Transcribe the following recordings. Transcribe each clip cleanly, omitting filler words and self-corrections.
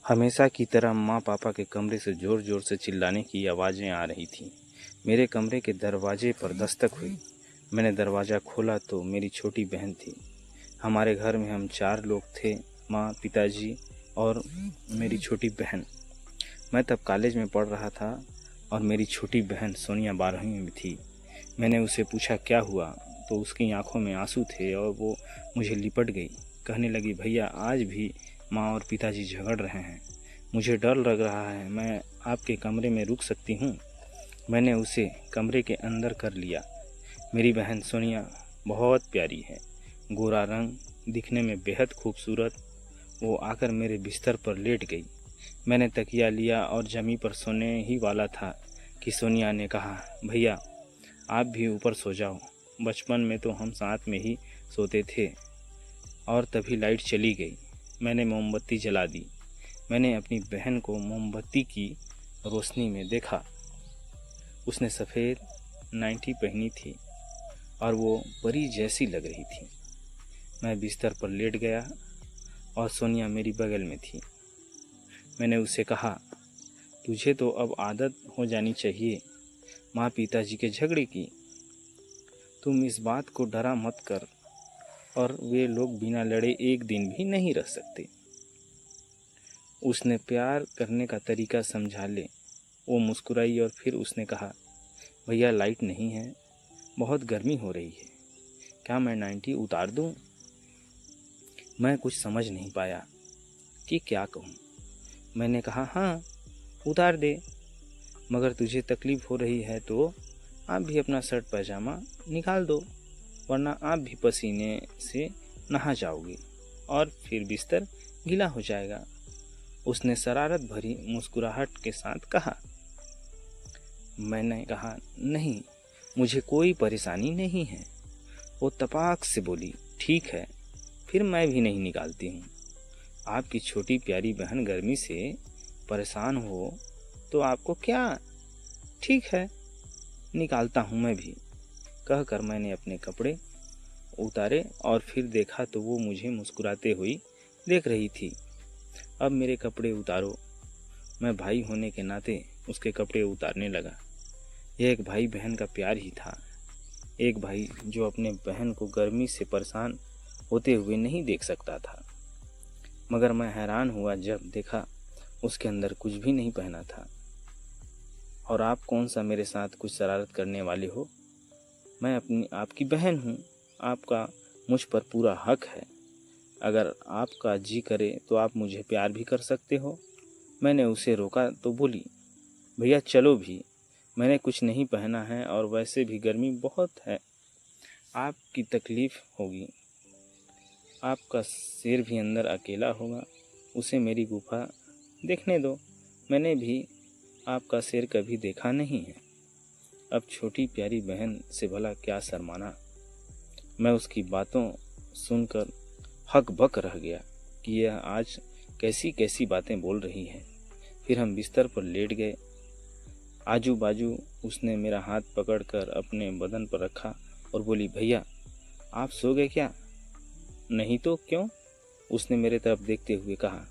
हमेशा की तरह माँ पापा के कमरे से ज़ोर ज़ोर से चिल्लाने की आवाज़ें आ रही थीं। मेरे कमरे के दरवाजे पर दस्तक हुई। मैंने दरवाज़ा खोला तो मेरी छोटी बहन थी। हमारे घर में हम 4 लोग थे, माँ, पिताजी और मेरी छोटी बहन। मैं तब कॉलेज में पढ़ रहा था और मेरी छोटी बहन सोनिया 12वीं में थी। मैंने उससे पूछा क्या हुआ, तो उसकी आंखों में आंसू थे और वो मुझे लिपट गई। कहने लगी, भैया आज भी माँ और पिताजी झगड़ रहे हैं, मुझे डर लग रहा है, मैं आपके कमरे में रुक सकती हूँ। मैंने उसे कमरे के अंदर कर लिया। मेरी बहन सोनिया बहुत प्यारी है, गोरा रंग, दिखने में बेहद खूबसूरत। वो आकर मेरे बिस्तर पर लेट गई। मैंने तकिया लिया और जमी पर सोने ही वाला था कि सोनिया ने कहा, भैया आप भी ऊपर सो जाओ, बचपन में तो हम साथ में ही सोते थे। और तभी लाइट चली गई। मैंने मोमबत्ती जला दी। मैंने अपनी बहन को मोमबत्ती की रोशनी में देखा। उसने सफ़ेद नाइटी पहनी थी और वो परी जैसी लग रही थी। मैं बिस्तर पर लेट गया और सोनिया मेरी बगल में थी। मैंने उससे कहा, तुझे तो अब आदत हो जानी चाहिए माँ पिताजी के झगड़े की। तुम इस बात को डरा मत कर, और वे लोग बिना लड़े एक दिन भी नहीं रह सकते। उसने प्यार करने का तरीका समझा ले। वो मुस्कुराई और फिर उसने कहा, भैया लाइट नहीं है, बहुत गर्मी हो रही है, क्या मैं नाइटी उतार दूं? मैं कुछ समझ नहीं पाया कि क्या कहूं। मैंने कहा, हाँ उतार दे, मगर तुझे तकलीफ़ हो रही है तो आप भी अपना शर्ट पैजामा निकाल दो, वरना आप भी पसीने से नहा जाओगे और फिर बिस्तर गीला हो जाएगा। उसने शरारत भरी मुस्कुराहट के साथ कहा। मैंने कहा, नहीं, मुझे कोई परेशानी नहीं है। वो तपाक से बोली, ठीक है, फिर मैं भी नहीं निकालती हूँ। आपकी छोटी प्यारी बहन गर्मी से परेशान हो तो आपको क्या, ठीक है, निकालता हूँ मैं भी। कहकर मैंने अपने कपड़े उतारे और फिर देखा तो वो मुझे मुस्कुराते हुई देख रही थी। अब मेरे कपड़े उतारो। मैं भाई होने के नाते उसके कपड़े उतारने लगा। यह एक भाई बहन का प्यार ही था। एक भाई जो अपने बहन को गर्मी से परेशान होते हुए नहीं देख सकता था। मगर मैं हैरान हुआ जब देखा उसके अंदर कुछ भी नहीं पहना था। और आप कौन सा मेरे साथ कुछ शरारत करने वाले हो? मैं अपनी आपकी बहन हूँ, आपका मुझ पर पूरा हक है। अगर आपका जी करे तो आप मुझे प्यार भी कर सकते हो। मैंने उसे रोका तो बोली, भैया चलो भी, मैंने कुछ नहीं पहना है और वैसे भी गर्मी बहुत है, आपकी तकलीफ़ होगी। आपका शेर भी अंदर अकेला होगा, उसे मेरी गुफा देखने दो। मैंने भी आपका शेर कभी देखा नहीं है। अब छोटी प्यारी बहन से भला क्या शर्माना। मैं उसकी बातों सुनकर हक बक रह गया कि यह आज कैसी कैसी बातें बोल रही है। फिर हम बिस्तर पर लेट गए। आजू बाजू उसने मेरा हाथ पकड़कर अपने बदन पर रखा और बोली, भैया आप सो गए क्या? नहीं तो क्यों? उसने मेरे तरफ देखते हुए कहा,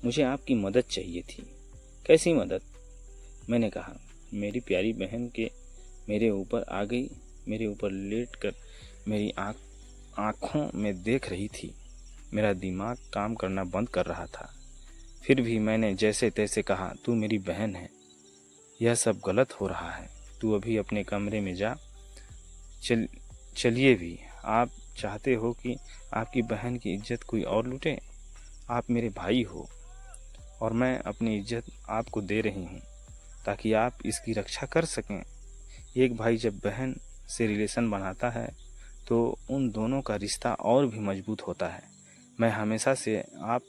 मुझे आपकी मदद चाहिए थी। कैसी मदद? मैंने कहा, मेरी प्यारी बहन के मेरे ऊपर आ गई, मेरे ऊपर लेट कर मेरी आँखों में देख रही थी। मेरा दिमाग काम करना बंद कर रहा था। फिर भी मैंने जैसे तैसे कहा, तू मेरी बहन है, यह सब गलत हो रहा है, तू अभी अपने कमरे में जा। चलिए भी, आप चाहते हो कि आपकी बहन की इज्जत कोई और लूटे? आप मेरे भाई हो और मैं अपनी इज्जत आपको दे रही हूँ ताकि आप इसकी रक्षा कर सकें। एक भाई जब बहन से रिलेशन बनाता है तो उन दोनों का रिश्ता और भी मजबूत होता है। मैं हमेशा से आप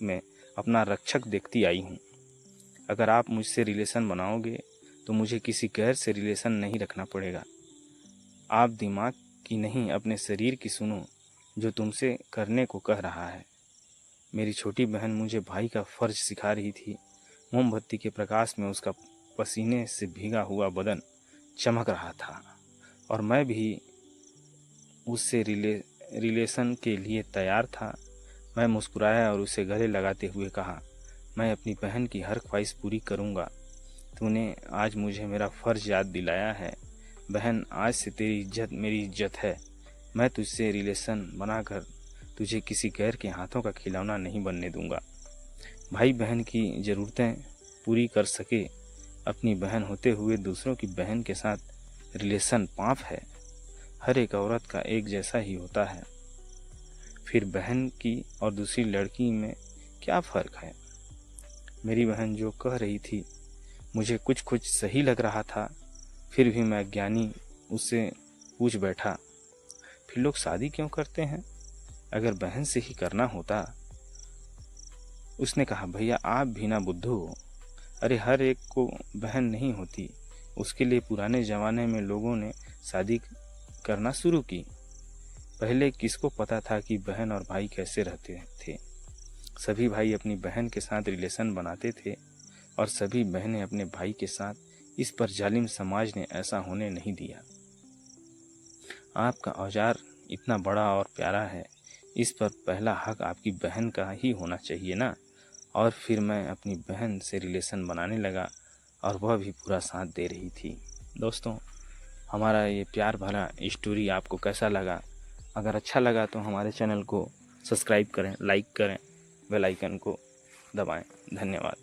में अपना रक्षक देखती आई हूँ। अगर आप मुझसे रिलेशन बनाओगे तो मुझे किसी गैर से रिलेशन नहीं रखना पड़ेगा। आप दिमाग की नहीं, अपने शरीर की सुनो, जो तुमसे करने को कह रहा है। मेरी छोटी बहन मुझे भाई का फर्ज सिखा रही थी। मोमबत्ती के प्रकाश में उसका पसीने से भीगा हुआ बदन चमक रहा था और मैं भी उससे रिलेशन के लिए तैयार था। मैं मुस्कुराया और उसे गले लगाते हुए कहा, मैं अपनी बहन की हर ख्वाहिश पूरी करूँगा। तूने आज मुझे मेरा फ़र्ज़ याद दिलाया है। बहन, आज से तेरी इज्जत मेरी इज्जत है। मैं तुझसे रिलेशन बनाकर तुझे किसी गैर के हाथों का खिलौना नहीं बनने दूंगा। भाई बहन की ज़रूरतें पूरी कर सके, अपनी बहन होते हुए दूसरों की बहन के साथ रिलेशन पाप है। हर एक औरत का एक जैसा ही होता है, फिर बहन की और दूसरी लड़की में क्या फ़र्क है। मेरी बहन जो कह रही थी मुझे कुछ कुछ सही लग रहा था, फिर भी मैं अज्ञानी उससे पूछ बैठा, फिर लोग शादी क्यों करते हैं? अगर बहन से ही करना होता। उसने कहा, भैया आप भी ना बुद्धू हो। अरे हर एक को बहन नहीं होती, उसके लिए पुराने ज़माने में लोगों ने शादी करना शुरू की। पहले किसको पता था कि बहन और भाई कैसे रहते थे। सभी भाई अपनी बहन के साथ रिलेशन बनाते थे और सभी बहनें अपने भाई के साथ। इस पर जालिम समाज ने ऐसा होने नहीं दिया। आपका औजार इतना बड़ा और प्यारा है, इस पर पहला हक आपकी बहन का ही होना चाहिए ना। और फिर मैं अपनी बहन से रिलेशन बनाने लगा और वह भी पूरा साथ दे रही थी। दोस्तों, हमारा ये प्यार भरा स्टोरी आपको कैसा लगा? अगर अच्छा लगा तो हमारे चैनल को सब्सक्राइब करें, लाइक करें, बेल आइकन को दबाएं। धन्यवाद।